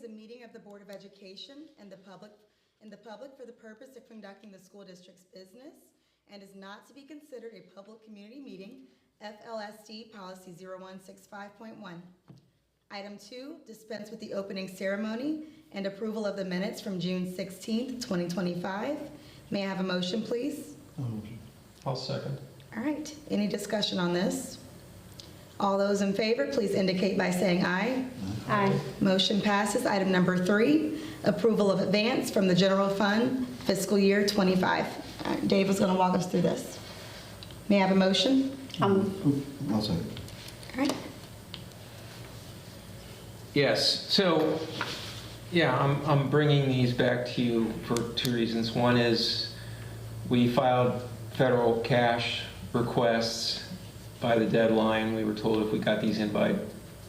is a meeting of the Board of Education and the public for the purpose of conducting the school district's business and is not to be considered a public community meeting, FLSD Policy 0165.1. Item 2, dispense with the opening ceremony and approval of the minutes from June 16th, 2025. May I have a motion, please? I'll second. All right, any discussion on this? All those in favor, please indicate by saying aye. Aye. Motion passes. Item number 3, approval of advance from the general fund fiscal year 25. Dave is going to walk us through this. May I have a motion? I'll second. All right. Yes, so, yeah, I'm bringing these back to you for 2 reasons. One is we filed federal cash requests by the deadline. We were told if we got these in by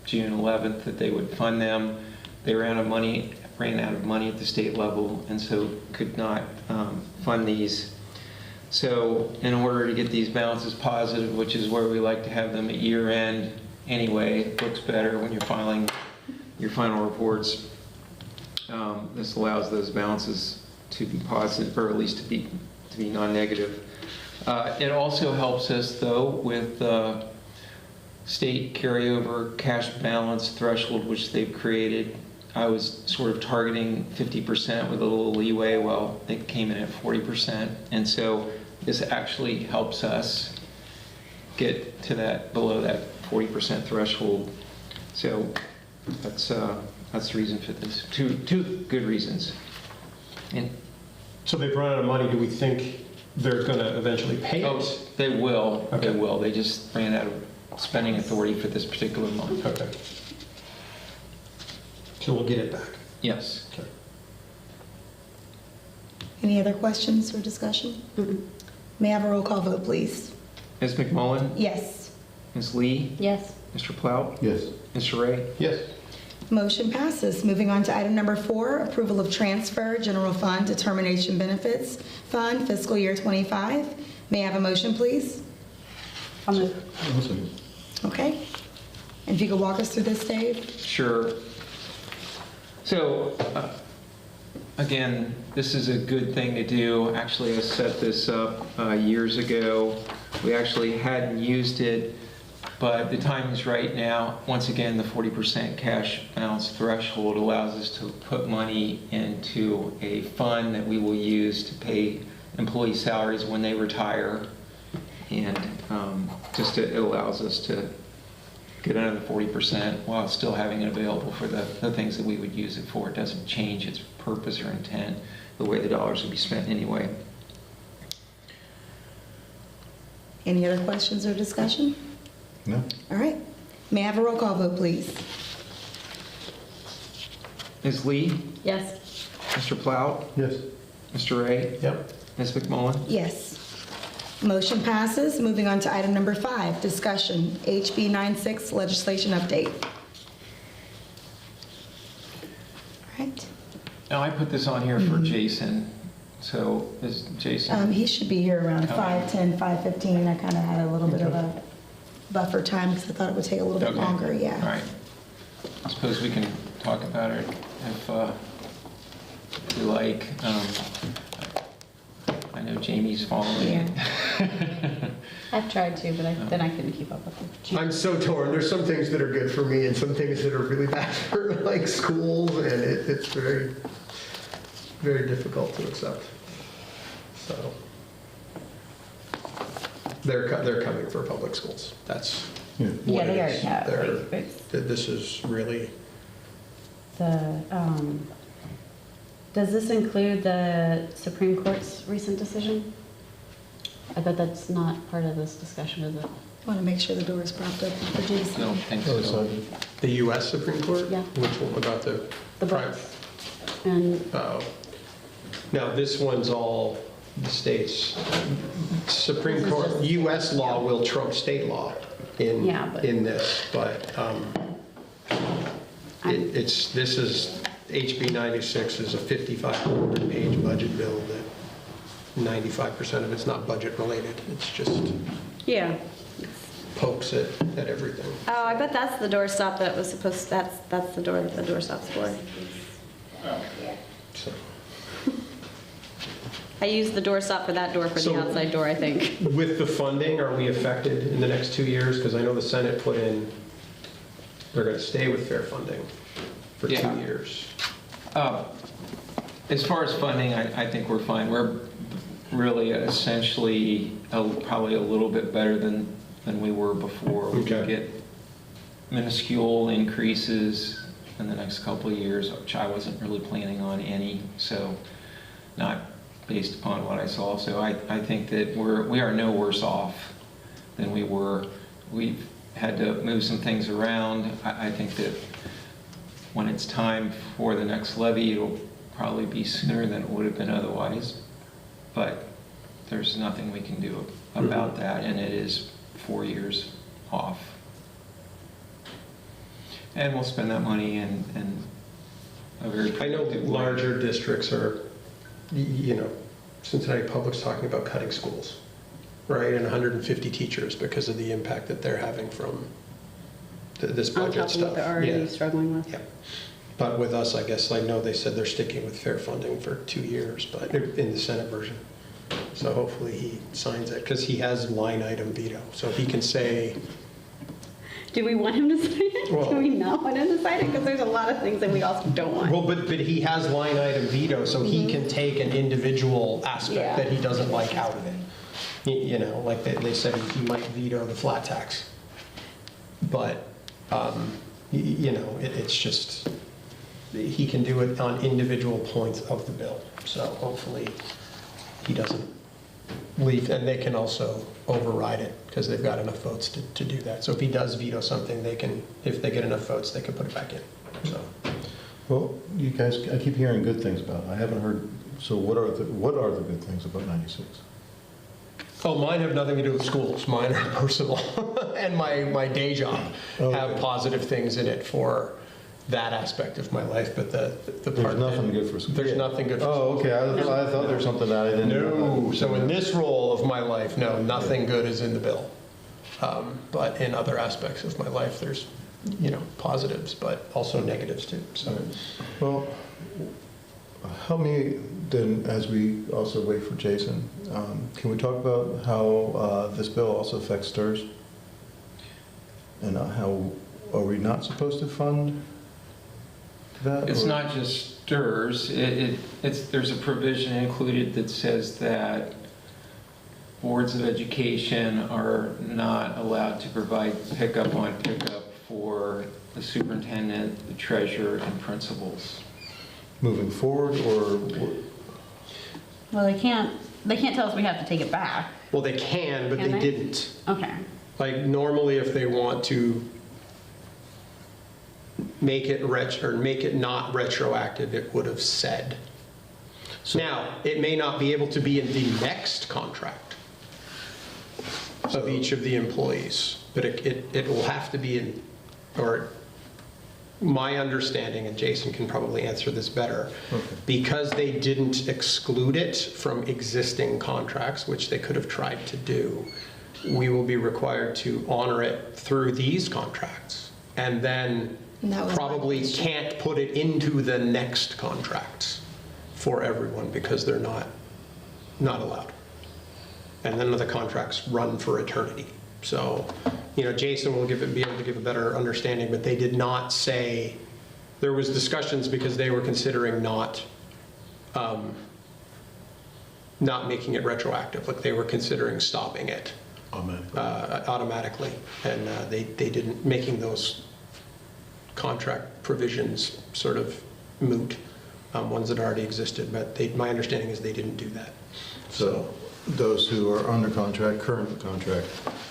June 11th that they would fund them. They ran out of money at the state level, and so could not fund these. So in order to get these balances positive, which is where we like to have them at year end anyway, it looks better when you're filing your final reports. This allows those balances to be positive, or at least to be non-negative. It also helps us, though, with state carryover cash balance threshold, which they've created. I was sort of targeting 50% with a little leeway. Well, they came in at 40%, and so this actually helps us get to that below that 40% threshold. So that's the reason for this. Two good reasons. And So they've run out of money. Do we think they're going to eventually pay it? oh, they will. Okay. They will. They just ran out of spending authority for this particular month. Okay. So we'll get it back. Yes. Okay. Any other questions or discussion? May I have a roll call vote, please? Ms. McMullen? Yes. Ms. Lee? Yes. Mr. Plout? Yes. Mr. Ray? Yes. Motion passes. Moving on to item number 4, approval of transfer general fund to termination benefits fund fiscal year 25. May I have a motion, please? I'll move. I'll second. Okay. And if you could walk us through this, Dave? Sure. So, again, this is a good thing to do. Actually, I set this up years ago. We actually hadn't used it, but the time is right now. Once again, the 40% cash balance threshold allows us to put money into a fund that we will use to pay employee salaries when they retire. And it allows us to get under the 40% while still having it available for the things that we would use it for. It doesn't change its purpose or intent, the way the dollars would be spent anyway. Any other questions or discussion? No? All right. May I have a roll call vote, please? Ms. Lee? Yes. Mr. Plout? Yes. Mr. Ray? Yep. Ms. McMullen? Yes. Motion passes. Moving on to item number 5, discussion, HB 96 legislation update. All right. Now, I put this on here for Jason. So, is Jason? He should be here around 5:10, 5:15. I kind of had a little bit of a buffer time because I thought it would take a little bit Okay. longer, yeah. All right. I suppose we can talk about it if you like. I know Jamie's following it. I've tried to, but then I couldn't keep up with them. I'm so torn. There's some things that are good for me and some things that are really bad for like schools, and it's very, very difficult to accept. So they're coming for public schools. That's Yeah. what Yeah, it they already is. have. This is really. Does this include the Supreme Court's recent decision? I bet that's not part of this discussion, is it? I want to make sure the door is propped open for I Jason. don't think Other so. side. The U.S. Supreme Court? Yeah. Which one about the? The books. And Now, this one's all the states. Supreme This is Court, just- U.S. law will trump state law Yeah, but- in this, but this is, HB 96 is a 5,500-page budget bill that 95% of it's not budget related. It's just yeah. pokes at everything. Oh, I bet that's the doorstop that was supposed. That's the door that the doorstop's for. So, I used the doorstop for that door for So- the outside door, I think. with the funding, are we affected in the next 2 years? Because I know the Senate put in, they're going to stay with fair funding for 2 Yeah. years. As far as funding, I think we're fine. We're really essentially probably a little bit better than we were before. We could Okay. get minuscule increases in the next couple of years, which I wasn't really planning on any, so not based upon what I saw. So I think that we are no worse off than we were. We've had to move some things around. I think that when it's time for the next levy, it'll probably be sooner than it would have been otherwise. But there's nothing we can do about that, and it is 4 years off. And we'll spend that money in a very I know productive way. larger districts are, you know, Cincinnati Public's talking about cutting schools, right? And 150 teachers because of the impact that they're having from this On budget top of stuff. what they're already Yeah. struggling with. Yeah. But with us, I guess, I know they said they're sticking with fair funding for 2 years, but in the Senate version. So hopefully he signs it, because he has line item veto. So he can say, Do we want him to sign it? Well- Do we not want him to sign it? Because there's a lot of things that we also don't want. well, but he has line item veto, so he can take an individual aspect Yeah. that he doesn't like out of it. You know, like they said, he might veto the flat tax. But, you know, it's just, he can do it on individual points of the bill. So hopefully he doesn't leave, and they can also override it because they've got enough votes to do that. So if he does veto something, they can, if they get enough votes, they can put it back in, so. Well, you guys, I keep hearing good things about it. I haven't heard, so what are the good things about 96? Oh, mine have nothing to do with schools. Mine are personal. And my day job have Okay. positive things in it for that aspect of my life, but the part. There's nothing good for schools? There's nothing good for Oh, okay, I thought there was something that I didn't know. No, so in this role of my life, no, nothing good is in the bill. But in other aspects of my life, there's, you know, positives, but also negatives too, so. Well, help me then, as we also wait for Jason, can we talk about how this bill also affects STRS? And how, are we not supposed to fund that? It's or- not just STRS, there's a provision included that says that boards of education are not allowed to provide pickup on pickup for the superintendent, the treasurer, and principals. Moving forward, or, Well, they can't tell us we have to take it back. Well, they can, but Can they they? didn't. Okay. Like normally if they want to make it make it not retroactive, it would have said. Now, it may not be able to be in the next contract of each of the employees, but it will have to be in, or my understanding, and Jason can probably answer this better, Okay. because they didn't exclude it from existing contracts, which they could have tried to do, we will be required to honor it through these contracts, and then And that was my probably question. can't put it into the next contracts for everyone because they're not allowed. And then the contracts run for eternity. So, you know, Jason will be able to give a better understanding, but they did not say, there was discussions because they were considering not making it retroactive, like they were considering stopping it automatically. And they didn't, making those contract provisions sort of moot, ones that already existed, but my understanding is they didn't do that. so those who are under contract, current contract,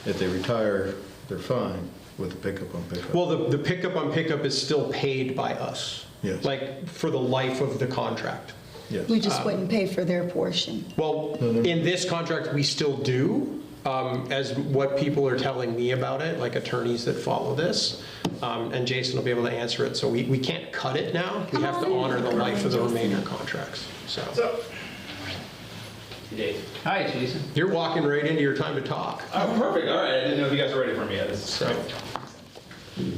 if they retire, they're fine with the pickup on pickup? Well, the pickup on pickup is still paid by us. Yes. Like, for the life of the contract. Yes. We just wouldn't pay for their portion. Well, No, no. in this contract, we still do, as what people are telling me about it, like attorneys that follow this, and Jason will be able to answer it. So we can't cut it now. We have to honor the life of the remainder contracts, so. Hi, Jason. You're walking right into your time to talk. Oh, perfect. All right. I didn't know if you guys were ready for me yet. This is So, great.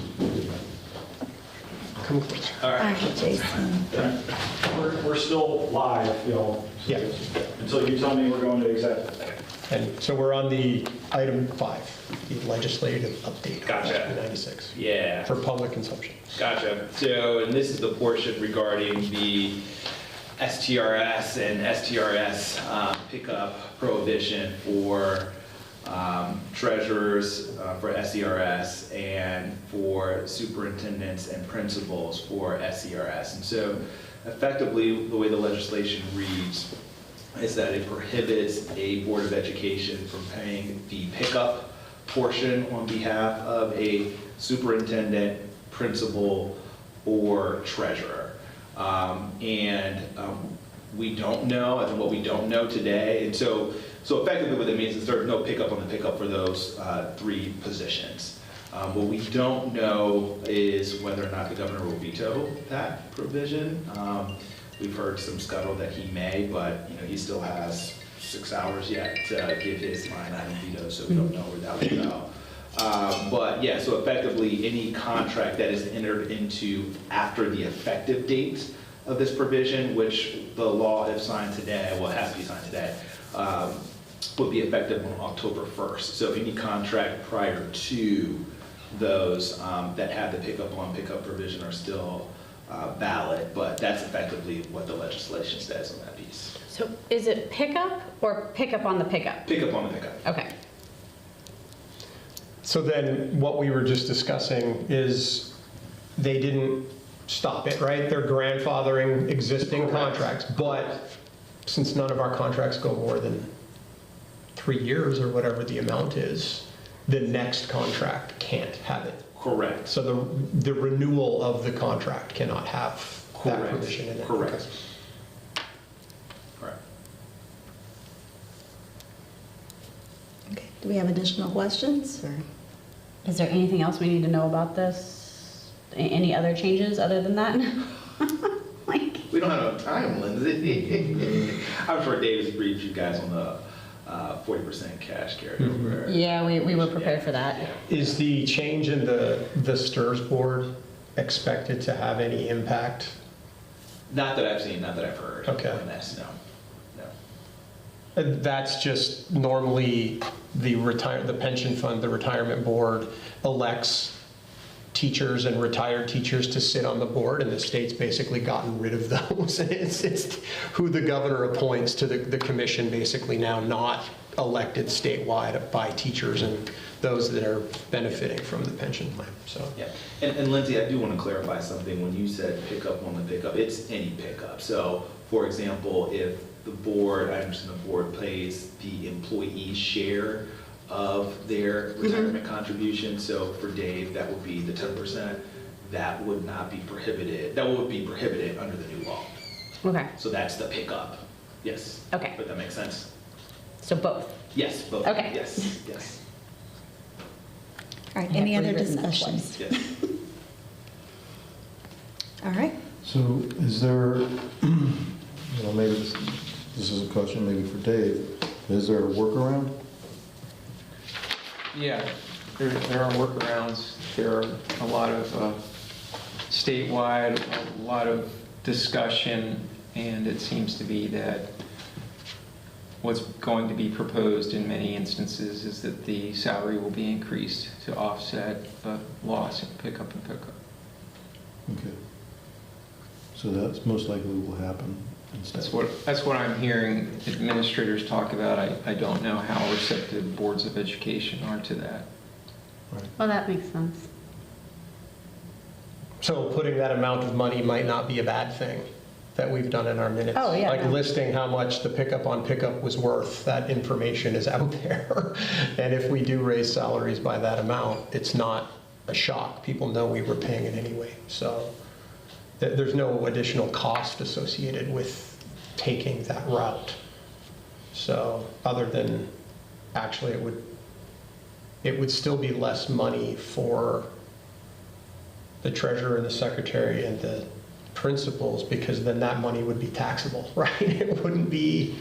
come come closer. All All right. right, Jason. We're still live, Yeah. until you tell me we're going to executive. And so we're on the item 5, the legislative update. Gotcha. 96, Yeah. for public consumption. Gotcha. So, and this is the portion regarding the STRS and STRS pickup prohibition for treasurers for SERS and for superintendents and principals for SERS. And so effectively, the way the legislation reads is that it prohibits a Board of Education from paying the pickup portion on behalf of a superintendent, principal, or treasurer. We don't know, I think what we don't know today, and so effectively what that means is there's no pickup on the pickup for those 3 positions. What we don't know is whether or not the governor will veto that provision. We've heard some scuttle that he may, but he still has 6 hours yet to give his line item veto, so we don't know where that will go. But yeah, so effectively any contract that is entered into after the effective date of this provision, which the law, if signed today, well, it has to be signed today, would be effective on October 1st. So any contract prior to those that have the pickup on pickup provision are still valid, but that's effectively what the legislation says on that piece. So is it pickup or pickup on the pickup? Pickup on the pickup. Okay. So then what we were just discussing is they didn't stop it, right? They're grandfathering existing Correct. contracts, but since none of our contracts go more than 3 years or whatever the amount is, the next contract can't have it. Correct. So the renewal of the contract cannot have that Correct. provision in it. Correct. Correct. Okay, do we have additional questions, or? Is there anything else we need to know about this? Any other changes other than that? Like, We don't have enough time, Lindsay. I'm sure Dave's briefed you guys on the 40% cash carryover. yeah, we were prepared for that. Is the change in the STRS board expected to have any impact? Not that I've seen, not that I've heard. Okay. On this, no. That's just normally the pension fund, the retirement board elects teachers and retired teachers to sit on the board, and the state's basically gotten rid of those. It's who the governor appoints to the commission basically now, not elected statewide by teachers and those that are benefiting from the pension plan, so. Yeah, and Lindsay, I do want to clarify something. When you said pickup on the pickup, it's any pickup. So, for example, if the board, I understand the board pays the employee's share of their retirement contribution, so for Dave, that would be the 10%, that would not be prohibited, that would be prohibited under the new law. Okay, So that's the pickup, yes. Okay. But that makes sense? so both. Yes, both, Okay. yes, yes, All right, I any have other rewritten that discussions? yes. All right, So is there, maybe this is a question maybe for Dave, is there a workaround? Yeah, there are workarounds. There are a lot of statewide, a lot of discussion, and it seems to be that what's going to be proposed in many instances is that the salary will be increased to offset the loss in pickup and pickup. Okay. So that's most likely will happen instead. That's what I'm hearing administrators talk about. I don't know how receptive boards of education are to that. Right. Well, that makes sense. So putting that amount of money might not be a bad thing that we've done in our minutes. Oh, yeah, Like no. listing how much the pickup on pickup was worth, that information is out there. And if we do raise salaries by that amount, it's not a shock. People know we were paying it anyway. So there's no additional cost associated with taking that route. So other than, actually it would still be less money for the treasurer and the secretary and the principals, because then that money would be taxable, right? It wouldn't be,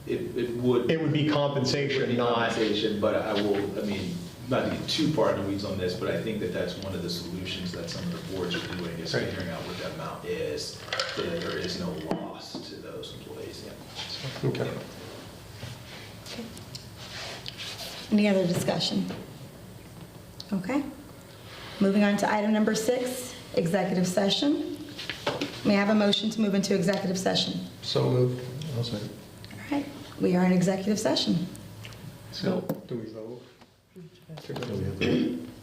It would. it would be Would compensation, be not. compensation, but I mean, not to get too far in the weeds on this, but I think that that's one of the solutions that some of the boards are doing, is Right. figuring out what that amount is, so that there is no loss to those employees. Yeah. Okay. Any other discussion? Okay. Moving on to item number 6, executive session. May I have a motion to move into executive session? So moved. I'll say. All right, we are in executive session. So, Do we vote?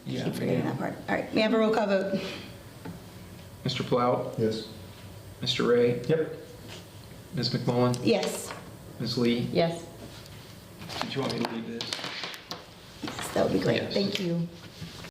yeah. Keep forgetting that part. All right, may I have a roll call vote? Mr. Plout, Yes. Mr. Ray, Yep. Ms. McMullen, Yes. Ms. Lee, Yes. did you want me to leave this? Yes, that would be great. Yes. Thank you.